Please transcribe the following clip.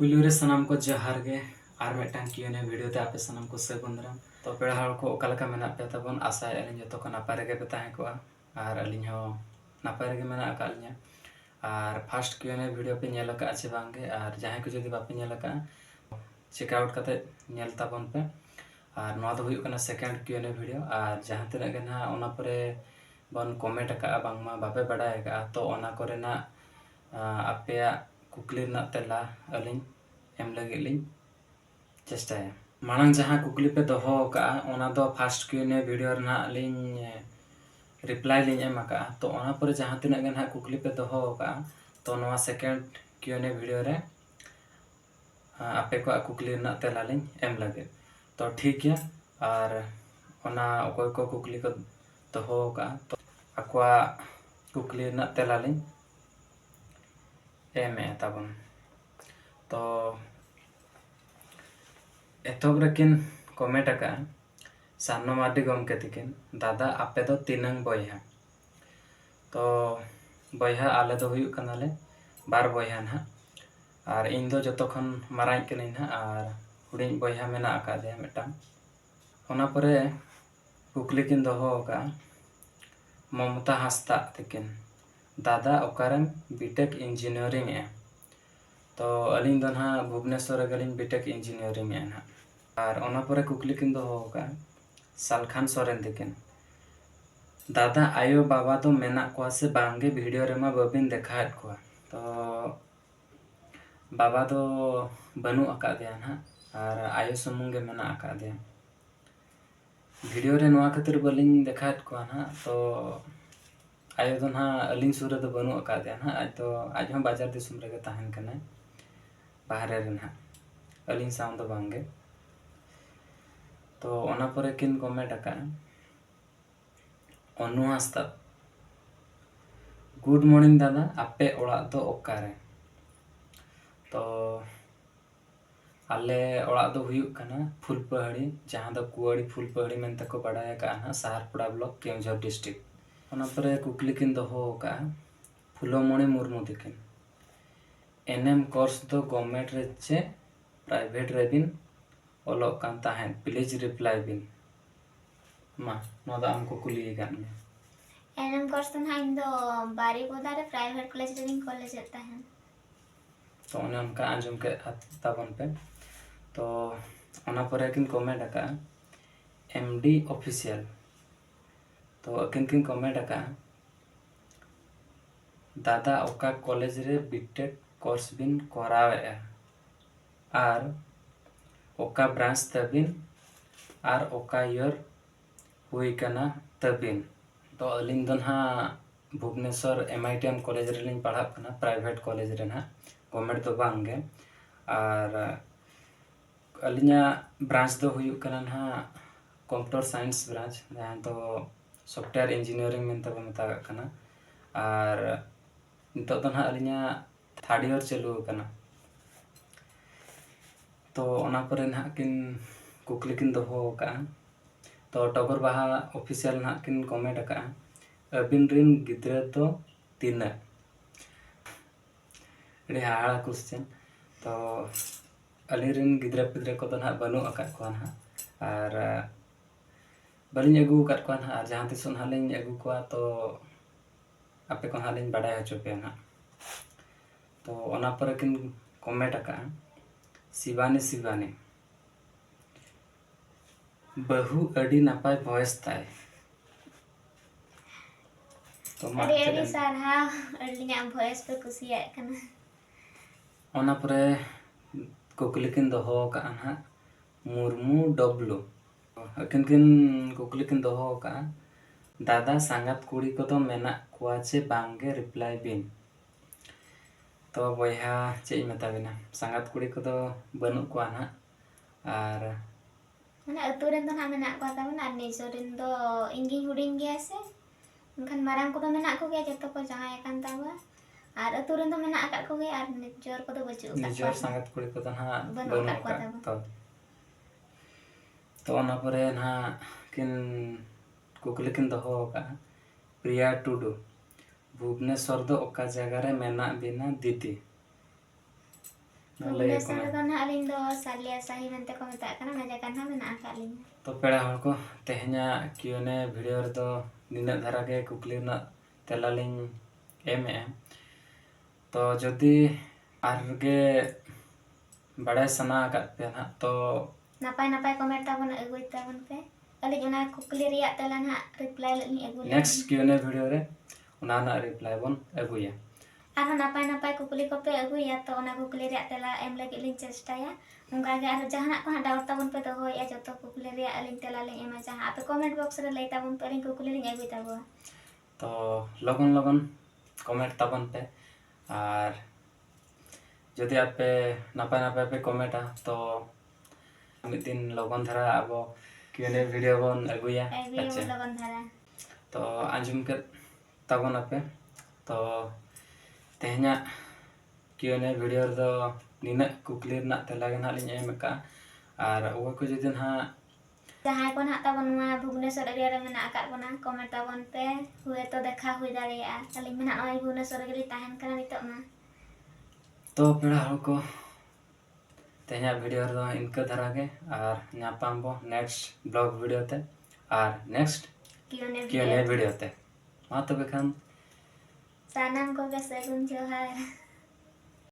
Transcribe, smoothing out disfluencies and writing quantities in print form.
पुलियो रे सनाम को जहार गे आर मेटान कियोने वीडियो ते आपे सनाम को सागुन दाराम तो पेड़ा हड़ को ओकालका मेना पे तबन आशा अलिन जतो को नापाय रेगे पे ताहे को आर अलिन हो नापाय रेगे मेना अकालिया आर फर्स्ट कियोने वीडियो पे नेल का अच्छे बांगे आर जहां को जदी बापे नेल का चेक आउट कते नेल ताबन पे आर नवा दो हुयु कना सेकंड कियोने वीडियो आर जहां तिना गे ना ओना परे बन कमेंट का बांगमा बापे बडाय का तो ओना करे ना आपे कुकली ना तेला अलिन एम लगे लिन चेष्टाया मांग जहां कुकली पे दोहो का ओना दो फर्स्ट क्यूने वीडियो ना लिन रिप्लाई लिन एम का तो ओना पर जहां तिना गे ना कुकली पे दोहो का तो नवा सेकंड क्यूने वीडियो रे आपे को कुकली ना तेला लिन एम लगे तो ठीक है और ओना ओकोय को कुकली को दोहो का तो अक्वा कुकली ना तेला लिन एम ताबन तो एतोब रेकिन कमेंट का सानो मार्डी गमके तिकिन दादा आपे दो तीनंग बयहा तो बयहा आले दो हुयु कनाले बार बयहा ना और इन दो जतो खन माराई कनी ना और हुडिंग बयहा मेना आका दे मेटा ओना परे कुकली किन दोहो का ममता हास्ता तिकिन दादा ओकारम बीटेक इंजीनियरिंग ए तो अलिंग दो ना भुवनेश्वर गलिंग बीटेक इंजीनियरिंग ए ना और ओना परे कुकली किन दोहो का सालखान सोरेन तिकिन दादा आयो बाबा तो मेना को से बांगे वीडियो रे मा बबिन देखा को तो बाबा तो बनु आका दिया ना और आयो सुमुंगे मेना आका दिया वीडियो रे नवा खातिर बलिंग देखा को ना तो आयो तो ना अलिंग सुरे तो बनु आका दिया ना आज तो आज हम बाजार दिसुम रे ताहन कने बाहरे रे ना अलिंग साउंड तो बांगे तो ओना परे किन कमेंट आका अनु हास्ता गुड मॉर्निंग दादा आपे ओड़ा तो ओकारे तो आले ओड़ा दो हुयु कना फुलपहाड़ी जहां दो कुआड़ी फुलपहाड़ी मेनते को बडाय का ना साहरपुड़ा ब्लॉक केवझर डिस्ट्रिक्ट ओना परे कुकली किन दोहो का फुलोमणि मुर्मू तिकिन एनएम कोर्स दो गवर्नमेंट रे चे प्राइवेट रे बिन ओलोक कान ताहेन प्लीज रिप्लाई बिन मा नोदा हमको कुली गान में एनएम कोर्स तो ना इन दो बारी गोदा रे प्राइवेट कॉलेज रे कॉलेज रहता है तो उन्हें उनका आंजुम के ताबन पे तो ओना परे किन कमेंट का एमडी ऑफिशियल तो अकिन किन कमेंट का दादा ओका कॉलेज रे बीटेक कोर्स बिन करावे आर ओका ब्रांच तबिन आर ओका ईयर हुई कना तबिन तो अलिंग दो ना भुवनेश्वर एमआईटीएम कॉलेज रे लिंग पढ़ा कना प्राइवेट कॉलेज रे ना गवर्नमेंट तो बांगे और अलिंगा ब्रांच दो हुयु कना ना कंप्यूटर साइंस ब्रांच जहां तो सॉफ्टवेयर इंजीनियरिंग में तब मता कना और नितो तो ना अलिंगा थर्ड ईयर चालू कना तो ओना परे ना किन कुकली किन दोहो का तो टगर बाहा ऑफिशियल ना किन कमेंट का अबिन रिन गिद्रे तो तीन रे हाड़ा क्वेश्चन तो अली रिन गिद्रे पिद्रे को तो ना बनु अका को ना और बलिन अगु कर को ना जहां तिस ना लिन अगु को तो आपे को ना लिन बडाय हचो पे ना तो ओना पर किन कमेंट का शिवानी शिवानी बहु अडी नापाय वॉइस ताय तो अरे सारा अलिंगा वॉइस पे कुसिया कना ओना परे कुकली किन दोहो का ना मुर्मू डब्लू अकिन किन कुकली किन दोहो का दादा सांगात कुड़ी को तो मेना कुआचे बांगे रिप्लाई बिन तो बयहा चे मता बिना सांगात कुड़ी को तो बनु को ना और माने अतु रेन तो ना मेना को ताबन आर निजोरिन दो इंगी हुडिंग गया से उनखान मारांग को तो मेना को गया जतो को जहां एकान ताबा आर अतु रेन तो मेना आका को गया आर निजोर को तो बचु का निजोर सांगात कुड़ी को तो ना बनु का तो ओना परे ना किन कुकली किन दोहो का प्रिया टुडू भुवनेश्वर दो ओका जगह रे मेना बिना दीदी भुवनेश्वर रेदो नहाग अलिंग दो सालिया साही मेनते को मेताग कना ना जायगा ना मेना आकाद लिंगा। तो पेड़ा हड़ को तेहना Q&A वीडियो रेदो निना धारा के कुकली ना तेला लिंग एमे तो जदि आरगे बड़े सना आकाद पे ना तो नापाय नापाय कमेंट ताबन अगुई ताबन पे अलिंग उना कुकली रिया तेला ना रिप्लाई लनी अगु नेक्स्ट Q&A वीडियो रे उना ना रिप्लाई बन अगुया आरो नापाय नापाय कुकली को पे अगुया तो उना कुकली रिया तेला एम लगी लिंग चेष्टाया उनका के आरो जहां को डाउट ताबन पे तो होया जतो कुकली रिया अलिंग तेला लिंग एमा जहां आपे कमेंट बॉक्स रे लई ताबन पे अलिंग कुकली लिंग अगुई ताबो तो लगन लगन कमेंट ताबन पे और जदि आपे नापाय नापाय पे कमेंटा तो मिद दिन लगन धारा अब Q&A वीडियो बन अगुया एबी लगन धारा तो आंजुम के ताबन आपे तो तेहना Q&A वीडियो रे दो निना कुकली ना तेला गे ना लिंग एम का और ओय को जदि ना जहां को ना ताबन नुआ भुवनेश्वर एरिया रे मेना आकाद बना कमेंट ताबन पे हुए तो देखा हुई दाड़िया अलिंग मेना नय भुवनेश्वर रे ताहन कना नितो ना तो पेड़ा हड़ को तेहना वीडियो रे दो इनका धारा के और नापाम बो नेक्स्ट ब्लॉग वीडियो ते और नेक्स्ट Q&A Q&A वीडियो ते मा तबे खान सानाम को के सगुन जोहार।